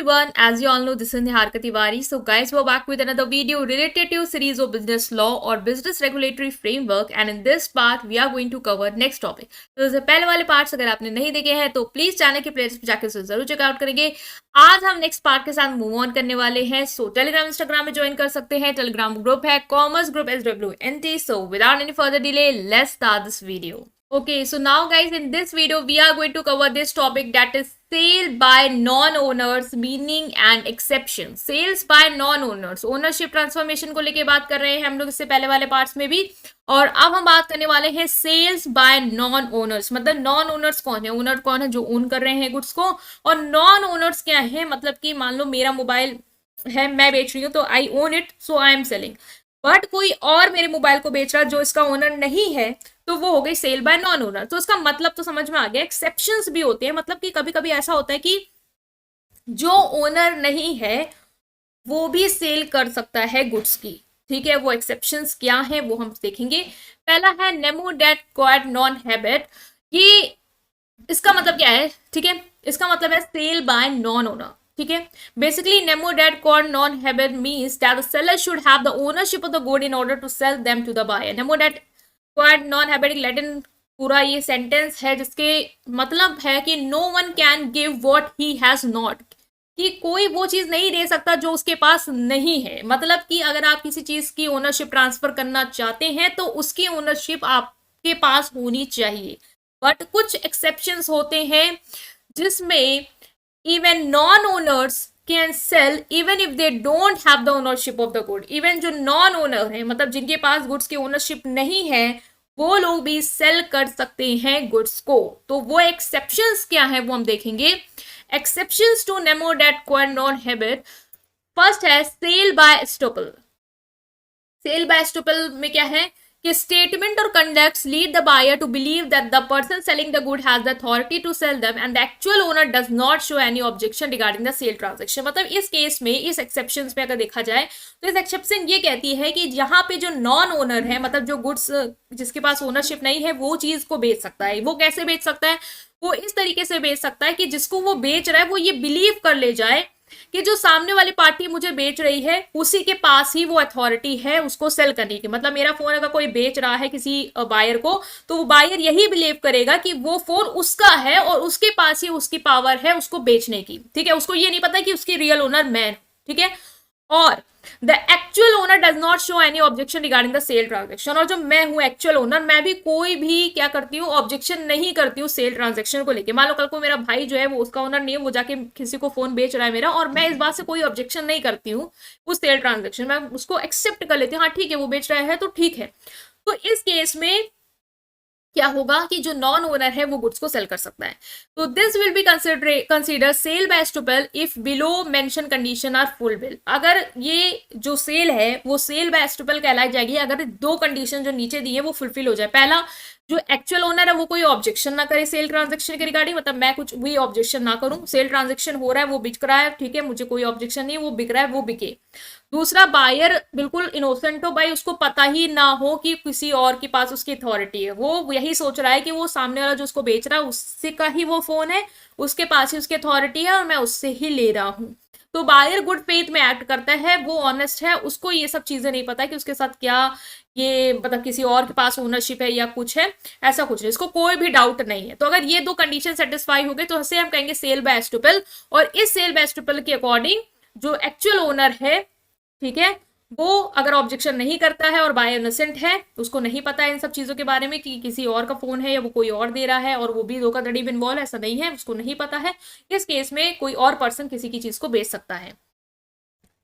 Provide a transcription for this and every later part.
everyone, as you all know, this is Niharika Tiwari. So guys, we're back with another video related to series of business law or business regulatory framework, and in this part we are going to cover next topic. तो जैसे पहले वाले parts अगर आपने नहीं देखे हैं तो प्लीज चैनल के प्लेलिस्ट पे जाकर उसे जरूर चेकआउट करेंगे। आज हम नेक्स्ट पार्ट के साथ मूव ऑन करने वाले हैं। सो टेलीग्राम इंस्टाग्राम में ज्वाइन कर सकते हैं। टेलीग्राम ग्रुप है commerce group SWNT। So without any further delay let's start this video. Okay, so now guys, in this video we are going to cover this topic, that is sale by non-owners, meaning and exception. Sales by non-owners, ownership transformation को लेके बात कर रहे हैं हम लोग इससे पहले वाले पार्ट्स में भी, और अब हम बात करने वाले हैं सेल्स बाय नॉन ओनर्स। मतलब नॉन ओनर्स कौन है, ओनर कौन है जो ओन कर रहे हैं गुड्स को, और नॉन ओनर्स क्या है, मतलब कि मान लो मेरा मोबाइल है, मैं बेच रही हूँ तो I own it, so I am selling, but कोई और मेरे मोबाइल को बेच रहा है जो इसका ओनर नहीं है, तो वो हो गई सेल बाय नॉन ओनर। तो इसका मतलब तो समझ में आ गया। एक्सेप्शंस भी होते हैं, मतलब कि कभी कभी ऐसा होता है कि जो ओनर नहीं है वो भी सेल कर सकता है गुड्स की। ठीक है, वो एक्सेप्शंस क्या है वो हम देखेंगे। पहला है nemo dat quod non habet. ये इसका मतलब क्या है, ठीक है, इसका मतलब है सेल बाय नॉन ओनर। ठीक है, basically nemo dat quod non habet means that the seller should have the ownership of the good in order to sell them to the buyer. Nemo dat quod non habet Latin पूरा ये sentence है जिसके मतलब है कि no one can give what he has not, कि कोई वो चीज नहीं दे सकता जो उसके पास नहीं है। मतलब कि अगर आप किसी चीज की ओनरशिप ट्रांसफर करना चाहते हैं तो उसकी ओनरशिप आपके पास होनी चाहिए, बट कुछ एक्सेप्शंस होते हैं जिसमें even non-owners can sell even if they don't have the ownership of the good। even जो नॉन ओनर है, मतलब जिनके पास गुड्स की ओनरशिप नहीं है, वो लोग भी सेल कर सकते हैं गुड्स को। तो वो एक्सेप्शंस क्या है वो हम देखेंगे। Exceptions to nemo dat quod non habet, first है sale by estoppel. Sale by estoppel में क्या है कि स्टेटमेंट और conducts lead the buyer to believe that the person selling the good has the authority to sell them and the actual owner does not show any objection regarding the sale transaction. मतलब इस case में, इस exception पे अगर देखा जाए तो इस एक्सेप्शन ये कहती है कि यहाँ पे जो नॉन ओनर है, मतलब जो गुड्स जिसके पास ओनरशिप नहीं है, वो चीज को बेच सकता है। वो कैसे बेच सकता है, वो इस तरीके से बेच सकता है कि जिसको वो बेच रहा है वो ये बिलीव कर ले जाए कि जो सामने वाली पार्टी मुझे बेच रही है उसी के पास ही वो अथॉरिटी है उसको सेल करने की। मतलब मेरा फोन अगर कोई बेच रहा है किसी बायर को, तो वो बायर यही बिलीव करेगा कि वो फोन उसका है और उसके पास ही उसकी पावर है उसको बेचने की। ठीक है, उसको ये नहीं पता कि उसकी रियल ओनर मैं। ठीक है, और the actual owner does not show any objection regarding the sale transaction. और जो मैं हूं एक्चुअल ओनर, मैं भी कोई भी क्या करती हूँ, ऑब्जेक्शन नहीं करती हूँ सेल ट्रांजेक्शन को लेके। मान लो कल को मेरा भाई जो है वो उसका ओनर नहीं है, वो जाके किसी को फोन बेच रहा है मेरा, और मैं इस बात से कोई ऑब्जेक्शन नहीं करती हूँ उस सेल ट्रांजेक्शन, मैं उसको एक्सेप्ट कर लेती हूँ। हाँ ठीक है, वो बेच रहा है तो ठीक है। तो इस केस में क्या होगा कि जो नॉन ओनर है वो गुड्स को सेल कर सकता है। तो this will be consider sale by estoppel if below mention condition are fulfil. अगर ये जो सेल है वो सेल बाय एस्टोपल कहलाई जाएगी अगर दो कंडीशन जो नीचे दी है वो फुलफिल हो जाए। पहला, जो एक्चुअल ओनर है वो कोई ऑब्जेक्शन ना करे सेल ट्रांजेक्शन के रिगार्डिंग, मतलब मैं कुछ भी ऑब्जेक्शन ना करूं, सेल ट्रांजेक्शन हो रहा है, वो बिक रहा है, ठीक है, मुझे कोई ऑब्जेक्शन नहीं, वो बिक रहा है, वो बिके। दूसरा, बायर बिल्कुल इनोसेंट हो, भाई उसको पता ही ना हो कि किसी और के पास उसकी अथॉरिटी है, वो यही सोच रहा है कि वो सामने वाला जो उसको बेच रहा है उससे का ही वो फोन है, उसके पास ही उसकी अथॉरिटी है और मैं उससे ही ले रहा हूँ। तो बायर गुड फेथ में एक्ट करता है, वो ऑनेस्ट है, उसको ये सब चीजें नहीं पता कि उसके साथ क्या ये मतलब किसी और के पास ओनरशिप है या कुछ है, ऐसा कुछ नहीं, इसको कोई भी डाउट नहीं है। तो अगर ये दो कंडीशन सेटिस्फाई हो गई तो इसे हम कहेंगे सेल बाय एस्टोपल। और इस सेल बाय एस्टोपल के अकॉर्डिंग जो एक्चुअल ओनर है, ठीक है, वो अगर ऑब्जेक्शन नहीं करता है और बाय इनोसेंट है, उसको नहीं पता है इन सब चीजों के बारे में कि किसी और का फोन है या वो कोई और दे रहा है, और वो भी धोखाधड़ी में इन्वॉल्व है, ऐसा नहीं है, उसको नहीं पता है, इस केस में कोई और पर्सन किसी की चीज को बेच सकता है।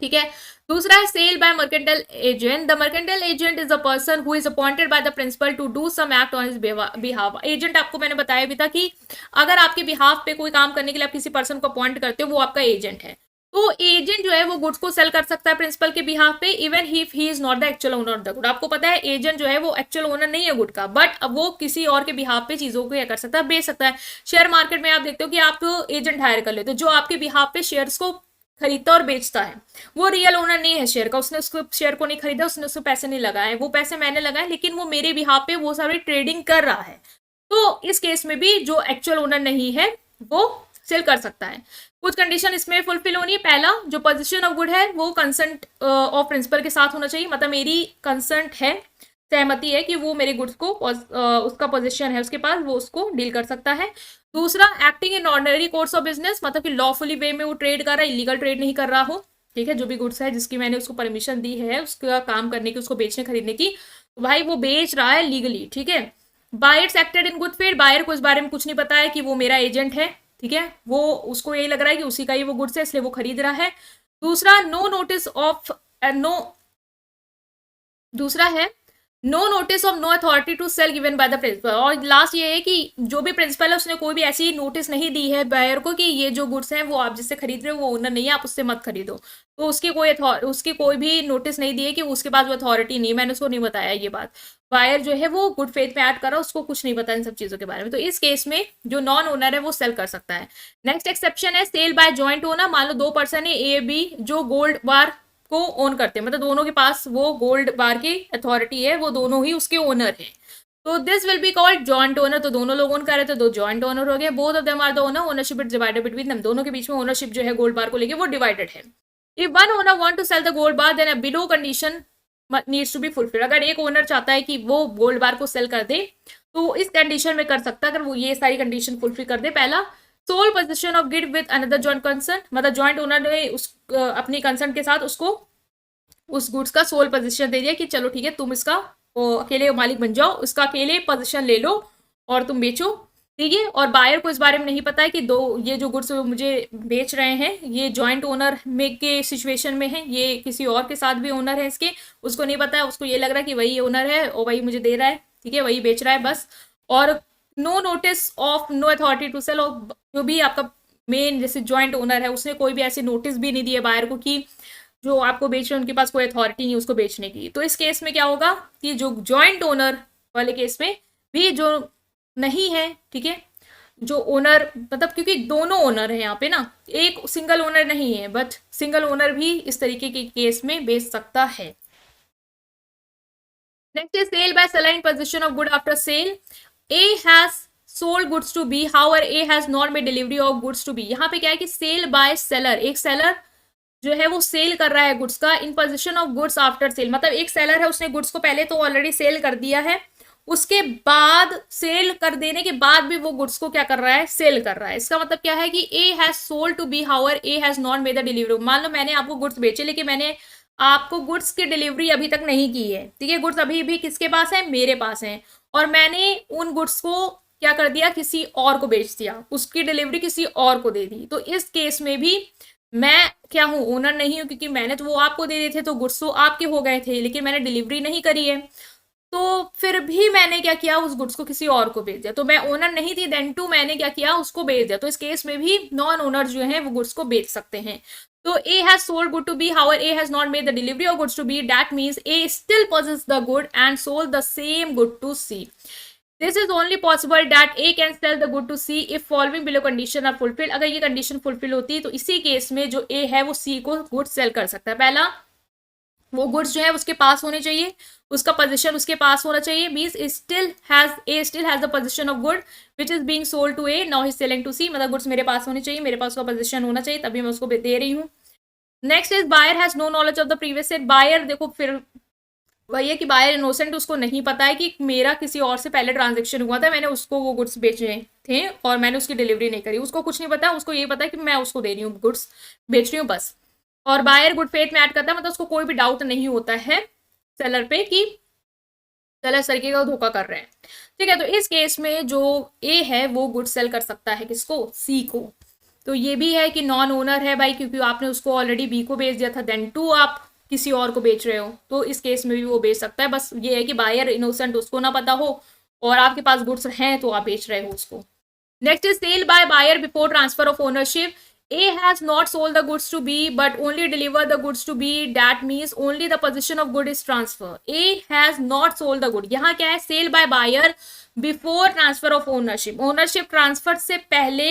ठीक है, दूसरा है sale by mercantile agent. The mercantile agent is a person who is appointed by the principal to do some act on his behalf. Agent आपको मैंने बताया भी था कि अगर आपके बिहाफ पे कोई काम करने के लिए आप किसी पर्सन को अपॉइंट करते हो, वो आपका एजेंट है। तो एजेंट जो है वो गुड्स को सेल कर सकता है प्रिंसिपल के बिहाफ पे, even if he is not the actual owner of the good. आपको पता है एजेंट जो है वो एक्चुअल ओनर नहीं है गुड का, बट अब वो किसी और के बिहाफ पे चीजों को क्या कर सकता है, बेच सकता है। शेयर मार्केट में आप देखते हो कि आप एजेंट हायर कर लेते हो, जो आपके बिहाफ पे शेयर्स को खरीदता और बेचता है, वो रियल ओनर नहीं है शेयर का, उसने उसको शेयर को नहीं खरीदा, उसने उसको पैसे नहीं लगाए, वो पैसे मैंने लगाए, लेकिन वो मेरे बिहाफ पे वो सारी ट्रेडिंग कर रहा है। तो इस केस में भी जो एक्चुअल ओनर नहीं है वो सेल कर सकता है। कुछ कंडीशन इसमें फुलफिल होनी है। पहला, जो पोजीशन ऑफ गुड है वो कंसेंट ऑफ प्रिंसिपल के साथ होना चाहिए, मतलब मेरी कंसेंट है, सहमति है कि वो मेरे गुड्स को उसका पोजीशन है उसके पास, वो उसको डील कर सकता है। दूसरा, acting in ordinary course of business, मतलब कि लॉफुली वे में वो ट्रेड कर रहा है, इलीगल ट्रेड नहीं कर रहा हो, ठीक है। जो भी गुड्स है जिसकी मैंने उसको परमिशन दी है उसका काम करने की, उसको बेचने खरीदने की, तो भाई वो बेच रहा है लीगली, ठीक है। Buyers acted in good faith, buyer को इस बारे में कुछ नहीं पता है कि वो मेरा एजेंट है, ठीक है। वो उसको यही लग रहा है कि उसी का ही वो गुड्स है, इसलिए वो खरीद रहा है। दूसरा, नो नोटिस ऑफ नो दूसरा है no notice of no authority to sell given by the principal. और लास्ट ये है कि जो भी प्रिंसिपल है उसने कोई भी ऐसी नोटिस नहीं दी है बायर को कि ये जो गुड्स हैं वो आप जिससे खरीद रहे हो वो ओनर नहीं है, आप उससे मत खरीदो। तो उसकी कोई भी नोटिस नहीं दी है कि उसके पास वो अथॉरिटी नहीं है, मैंने उसको नहीं बताया ये बात। बायर जो है वो गुड फेथ में ऐड कर रहा है, उसको कुछ नहीं पता इन सब चीजों के बारे में, तो इस केस में जो नॉन ओनर है वो सेल कर सकता है। नेक्स्ट एक्सेप्शन है सेल बाय जॉइंट ओनर। मान लो दो पर्सन है ए बी जो गोल्ड बार को ओन करते हैं, मतलब दोनों के पास वो गोल्ड बार की अथॉरिटी है, वो दोनों ही उसके ओनर है, तो this will be called joint owner. तो दोनों लोग ओन कर रहे थे, दो जॉइंट ओनर हो गए, both of them are the owner, ownership is divided between them, दोनों के बीच में ओनरशिप जो है गोल्ड बार को लेके वो डिवाइडेड है। If one owner want to sell the gold bar then a below condition needs to be fulfil. अगर एक ओनर चाहता है कि वो गोल्ड बार को सेल कर दे तो इस कंडीशन में कर सकता है, अगर वो ये सारी कंडीशन फुलफिल कर दे। पहला, sole position of good with another joint concern, मतलब जॉइंट ओनर ने उस अपनी कंसर्न के साथ उसको उस गुड्स का सोल पोजीशन दे दिया कि चलो ठीक है तुम इसका अकेले मालिक बन जाओ, उसका अकेले पोजीशन ले लो और तुम बेचो, ठीक है। और बायर को इस बारे में नहीं पता है कि ये जो गुड्स मुझे बेच रहे हैं ये जॉइंट ओनर में के सिचुएशन में है, ये किसी और के साथ भी ओनर है इसके, उसको नहीं पता है, उसको ये लग रहा है कि वही ओनर है और वही मुझे दे रहा है, ठीक है, वही बेच रहा है बस। और no notice of no authority to sell, और जो भी आपका मेन जैसे जॉइंट ओनर है उसने कोई भी ऐसी नोटिस भी नहीं दी है बायर को कि जो आपको बेच रहे हैं उनके पास कोई अथॉरिटी नहीं उसको बेचने की। तो इस केस में क्या होगा कि जो जॉइंट ओनर वाले केस में भी जो नहीं है, ठीक है, जो ओनर मतलब क्योंकि दोनों ओनर है यहाँ पे ना, एक सिंगल ओनर नहीं है, बट सिंगल ओनर भी इस तरीके के केस में बेच सकता है। Next is sale by seller in position of good after sale. A has sold goods to B however A has not made delivery of goods to B. यहाँ पे क्या है कि सेल बाय सेलर, एक सेलर जो है वो sale कर रहा है गुड्स का in position of goods after sale, मतलब एक सेलर है उसने गुड्स को पहले तो ऑलरेडी सेल कर दिया है, उसके बाद सेल कर देने के बाद भी वो गुड्स को क्या कर रहा है, सेल कर रहा है। इसका मतलब क्या है कि A has sold to B however A has not made the delivery. मान लो मैंने आपको गुड्स बेचे लेकिन मैंने आपको गुड्स की डिलीवरी अभी तक नहीं की है, ठीक है, गुड्स अभी भी किसके पास है, मेरे पास है, और मैंने उन गुड्स को क्या कर दिया, किसी और को बेच दिया, उसकी डिलीवरी किसी और को दे दी। तो इस केस में भी मैं क्या हूं, ओनर नहीं हूं, क्योंकि मैंने तो वो आपको दे दिए थे तो गुड्स तो आपके हो गए थे, लेकिन मैंने डिलीवरी नहीं करी है, तो फिर भी मैंने क्या किया, उस गुड्स को किसी और को बेच दिया, तो मैं ओनर नहीं थी, देन टू मैंने क्या किया, उसको बेच दिया। तो इस केस में भी नॉन ओनर जो है वो गुड्स को बेच सकते हैं। तो A has sold good to B however A has not made the delivery of goods to B, that means A still possesses the good and sold the same good to C. This is only possible that A can sell the good to C if following below condition are fulfil. अगर ये condition fulfil होती है तो इसी case में जो ए है वो सी को गुड सेल कर सकता है। पहला, वो गुड्स जो है उसके पास होने चाहिए, उसका पोजीशन उसके पास होना चाहिए, means still has the position of good which is being sold to A, now he selling to C, मतलब गुड्स मेरे पास होने चाहिए, मेरे पास उसका पोजीशन होना चाहिए, तभी मैं उसको दे रही हूँ। Next is buyer has no knowledge of the previous sale. Buyer देखो फिर वही है कि बायर इनोसेंट, उसको नहीं पता है कि मेरा किसी और से पहले ट्रांजेक्शन हुआ था, मैंने उसको वो गुड्स बेचे थे और मैंने उसकी डिलीवरी नहीं करी, उसको कुछ नहीं पता, उसको ये पता है कि मैं उसको दे रही हूँ गुड्स, बेच रही हूँ बस। और बायर गुड फेथ में ऐड करता है, मतलब उसको कोई भी डाउट नहीं होता है सेलर पे कि सेलर इस तरीके का धोखा कर रहे हैं, ठीक है। तो इस केस में जो ए है वो गुड सेल कर सकता है किसको, सी को। तो ये भी है कि नॉन ओनर है भाई, क्योंकि आपने उसको ऑलरेडी बी को बेच दिया था, देन टू आप किसी और को बेच रहे हो, तो इस केस में भी वो बेच सकता है। बस ये है कि बायर इनोसेंट, उसको ना पता हो और आपके पास गुड्स हैं तो आप बेच रहे हो उसको। Next is sale by buyer before transfer of ownership. A has not sold the goods to B but only delivered the goods to B. That means only the position of good is transferred. A has not sold the good. यहाँ क्या है, sale by buyer before transfer of ownership. Ownership transfer से पहले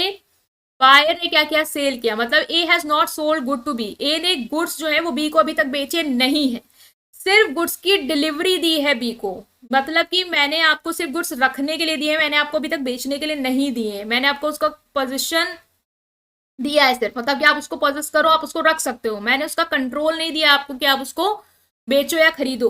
buyer ने क्या किया, sale किया, मतलब A has not sold good to B. A ने गुड्स जो है वो बी को अभी तक बेचे नहीं है, सिर्फ गुड्स की डिलीवरी दी है बी को, मतलब कि मैंने आपको सिर्फ गुड्स रखने के लिए दिए हैं, मैंने आपको अभी तक बेचने के लिए नहीं दिए हैं, मैंने आपको उसका पोजीशन दिया है सिर्फ, मतलब कि आप उसको पॉजेस करो, आप उसको रख सकते हो, मैंने उसका कंट्रोल नहीं दिया आपको कि आप उसको बेचो या खरीदो,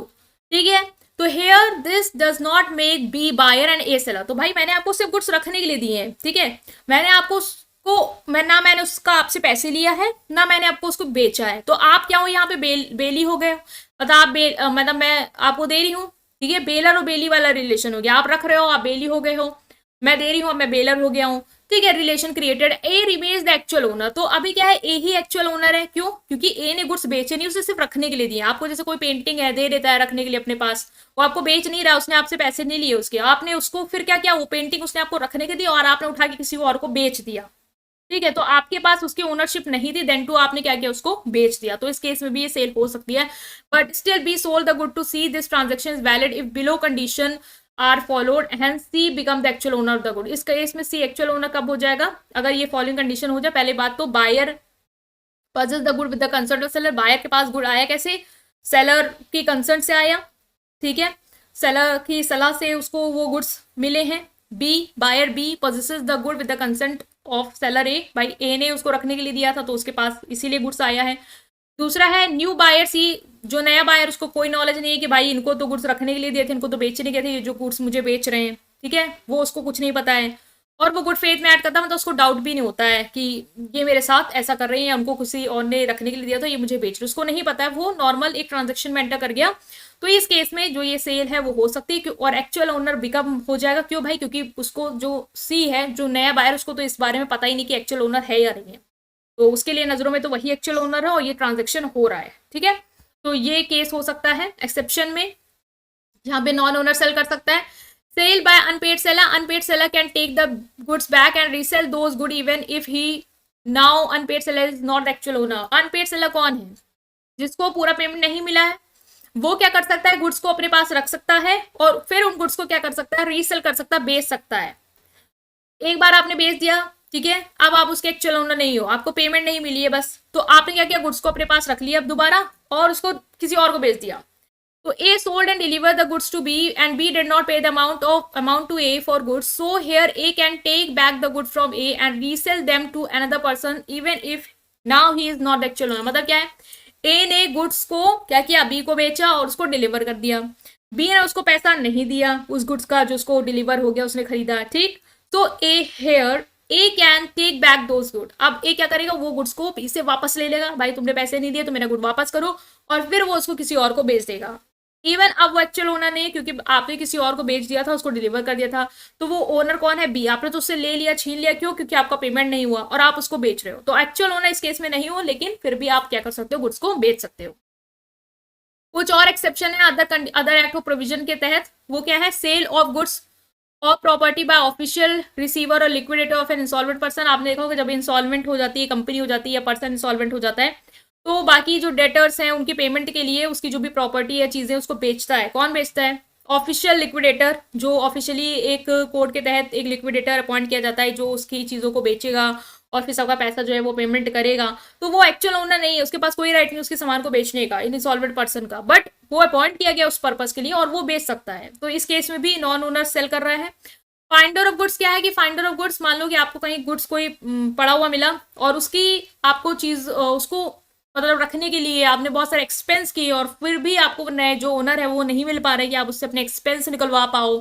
ठीक है। तो here this does not make B buyer and A seller. तो भाई मैंने आपको सिर्फ गुड्स रखने के लिए दिए हैं, ठीक है, मैंने आपको उसको ना मैंने उसका आपसे पैसे लिया है, ना मैंने आपको उसको बेचा है। तो आप क्या हो यहाँ पे बेली हो गए हो, मतलब आप मतलब मैं आपको दे रही हूँ, ठीक है, बेलर और बेली वाला रिलेशन हो गया, आप रख रहे हो आप बेली हो गए हो, मैं दे रही हूँ मैं बेलर हो गया हूँ, ठीक है, relation created, A remains the actual owner. तो अभी क्या है, ए ही एक्चुअल ओनर है, क्यों, क्योंकि ए ने गुड्स बेचे नहीं, उसे सिर्फ रखने के लिए दिए। आपको जैसे कोई पेंटिंग है दे देता है रखने के लिए अपने पास, वो आपको बेच नहीं रहा, उसने आपसे पैसे नहीं लिए उसके, आपने उसको फिर क्या किया, वो पेंटिंग उसने आपको रखने के दी और आपने उठा के किसी और को बेच दिया, ठीक है, तो आपके पास उसकी ओनरशिप नहीं थी, देन टू आपने क्या किया, उसको बेच दिया। तो इस केस में भी ये सेल हो सकती है, but still B sold the good to C this transaction is valid if below condition are followed and C become the actual owner of the good. इस केस में सी एक्चुअल ओनर कब हो जाएगा, अगर ये फॉलोइंग कंडीशन हो जाए। पहले बात तो buyer possess the good with the consent of seller, buyer के पास गुड आया कैसे, सेलर की कंसर्ट से आया, ठीक है, सेलर की सलाह से उसको वो गुड्स मिले हैं। B buyer B possesses the good with the consent of seller A, भाई ए ने उसको रखने के लिए दिया था तो उसके पास इसीलिए गुड्स आया है। दूसरा है न्यू बायर सी, जो नया बायर उसको कोई नॉलेज नहीं है कि भाई इनको तो गुड्स रखने के लिए दिए थे, इनको तो बेचने के थे, ये जो गुड्स मुझे बेच रहे हैं, ठीक है, वो उसको कुछ नहीं पता है, और वो गुड फेथ में ऐड करता है, मतलब उसको डाउट भी नहीं होता है कि ये मेरे साथ ऐसा कर रहे हैं या उनको किसी और ने रखने के लिए दिया तो ये मुझे बेच रहे, उसको नहीं पता है, वो नॉर्मल एक ट्रांजेक्शन में एंटर कर गया। तो इस केस में जो ये सेल है वो हो सकती है और एक्चुअल ओनर बिकम हो जाएगा, क्यों भाई, क्योंकि उसको जो सी है जो नया बायर उसको तो इस बारे में पता ही नहीं कि एक्चुअल ओनर है या नहीं है, तो उसके लिए नजरों में तो वही एक्चुअल ओनर है और ये ट्रांजेक्शन हो रहा है, ठीक है। तो ये केस हो सकता है एक्सेप्शन में, जहां पे नॉन ओनर सेल कर सकता है। Sale by unpaid seller, unpaid seller can take the goods back and resell those good even if he now unpaid seller is not actual owner. Unpaid seller कौन है, जिसको पूरा पेमेंट नहीं मिला है, वो क्या कर सकता है, गुड्स को अपने पास रख सकता है और फिर उन गुड्स को क्या कर सकता है, रीसेल कर सकता है, बेच सकता है। एक बार आपने बेच दिया, ठीक है, अब आप उसके एक्चुअल ओनर नहीं हो, आपको पेमेंट नहीं मिली है बस, तो आपने क्या किया, गुड्स को अपने पास रख लिया अब दोबारा और उसको किसी और को बेच दिया। तो A sold and delivered the goods to B and B did not pay the amount to A for goods. So here A can take back the good from A and resell them to another person even if now he is not the actual owner। मतलब क्या है, A ने goods को क्या किया, B को बेचा और उसको डिलीवर कर दिया, B ने उसको पैसा नहीं दिया उस गुड्स का जो उसको डिलीवर हो गया, उसने खरीदा, ठीक। तो A here A can take back those good, अब ए क्या करेगा, वो गुड्स को बी से वापस ले लेगा, भाई तुमने पैसे नहीं दिए तो मेरा गुड वापस करो, और फिर वो उसको किसी और को बेच देगा। इवन अब वो एक्चुअल ओनर नहीं, क्योंकि आपने किसी और को बेच दिया था, उसको डिलीवर कर दिया था, तो वो ओनर कौन है, बी, आपने तो उससे ले लिया, छीन लिया, क्यों, क्योंकि आपका पेमेंट नहीं हुआ और आप उसको बेच रहे हो, तो एक्चुअल ओनर इस केस में नहीं हो, लेकिन फिर भी आप क्या कर सकते हो, गुड्स को बेच सकते हो। कुछ और एक्सेप्शन है अदर एक्ट ऑफ प्रोविजन के तहत, वो क्या है, सेल ऑफ गुड्स और प्रॉपर्टी बाय ऑफिशियल रिसीवर और liquidator of an insolvent person. आपने देखा होगा जब इंसॉल्वेंट हो जाती है कंपनी, हो जाती है या पर्सन इंसॉल्वेंट हो जाता है, तो बाकी जो डेटर्स हैं उनकी पेमेंट के लिए उसकी जो भी प्रॉपर्टी है चीजें उसको बेचता है, कौन बेचता है, ऑफिशियल लिक्विडेटर, जो ऑफिशियली एक कोड के तहत एक लिक्विडेटर अपॉइंट किया जाता है जो उसकी चीजों को बेचेगा और फिर सबका पैसा जो है वो पेमेंट करेगा। तो वो एक्चुअल ओनर नहीं है, उसके पास कोई राइट नहीं उसके सामान को बेचने का, इंसॉल्वेंट पर्सन का, बट वो अपॉइंट किया गया उस पर्पज के लिए और वो बेच सकता है। तो इस केस में भी नॉन ओनर सेल कर रहा है। फाइंडर ऑफ गुड्स क्या है कि फाइंडर ऑफ गुड्स, मान लो कि आपको कहीं गुड्स कोई पड़ा हुआ मिला और उसकी आपको चीज उसको मतलब रखने के लिए आपने बहुत सारे एक्सपेंस किए और फिर भी आपको नए जो ओनर है वो नहीं मिल पा रहे कि आप उससे अपने एक्सपेंस निकलवा पाओ,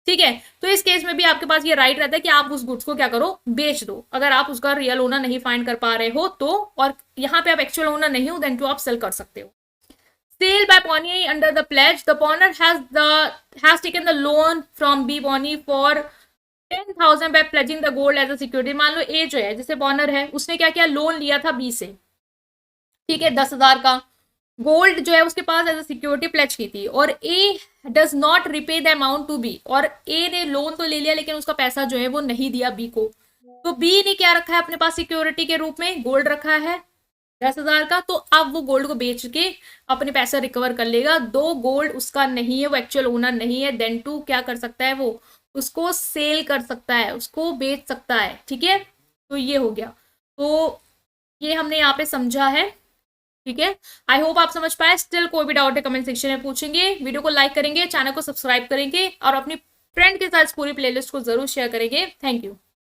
ठीक है। तो इस केस में भी आपके पास ये राइट रहता है कि आप उस गुड्स को क्या करो, बेच दो, अगर आप उसका रियल ओनर नहीं फाइंड कर पा रहे हो तो, और यहाँ पे आप एक्चुअल ओनर नहीं हो, देन टू आप सेल कर सकते हो। Sale by Pawnee under the pledge, the pawner has taken the loan from B Pawnee for 10,000 by pledging the gold as a security। मान लो ए जो है जैसे पॉनर है उसने क्या किया, लोन लिया था बी से, ठीक है, 10,000 का गोल्ड जो है उसके पास एज अ सिक्योरिटी प्लेज की थी, और A does not repay the amount to B, और ए ने लोन तो ले लिया लेकिन उसका पैसा जो है वो नहीं दिया बी को, तो बी ने क्या रखा है अपने पास सिक्योरिटी के रूप में, गोल्ड रखा है 10,000 का, तो अब वो गोल्ड को बेच के अपने पैसा रिकवर कर लेगा। दो गोल्ड उसका नहीं है, वो एक्चुअल ओनर नहीं है, देन टू क्या कर सकता है, वो उसको सेल कर सकता है, उसको बेच सकता है, ठीक है। तो ये हो गया, तो ये हमने यहाँ पे समझा है, ठीक है। आई होप आप समझ पाए। स्टिल कोई भी डाउट है कमेंट सेक्शन में पूछेंगे, वीडियो को लाइक करेंगे, चैनल को सब्सक्राइब करेंगे और अपनी फ्रेंड के साथ पूरी प्लेलिस्ट को जरूर शेयर करेंगे। Thank you.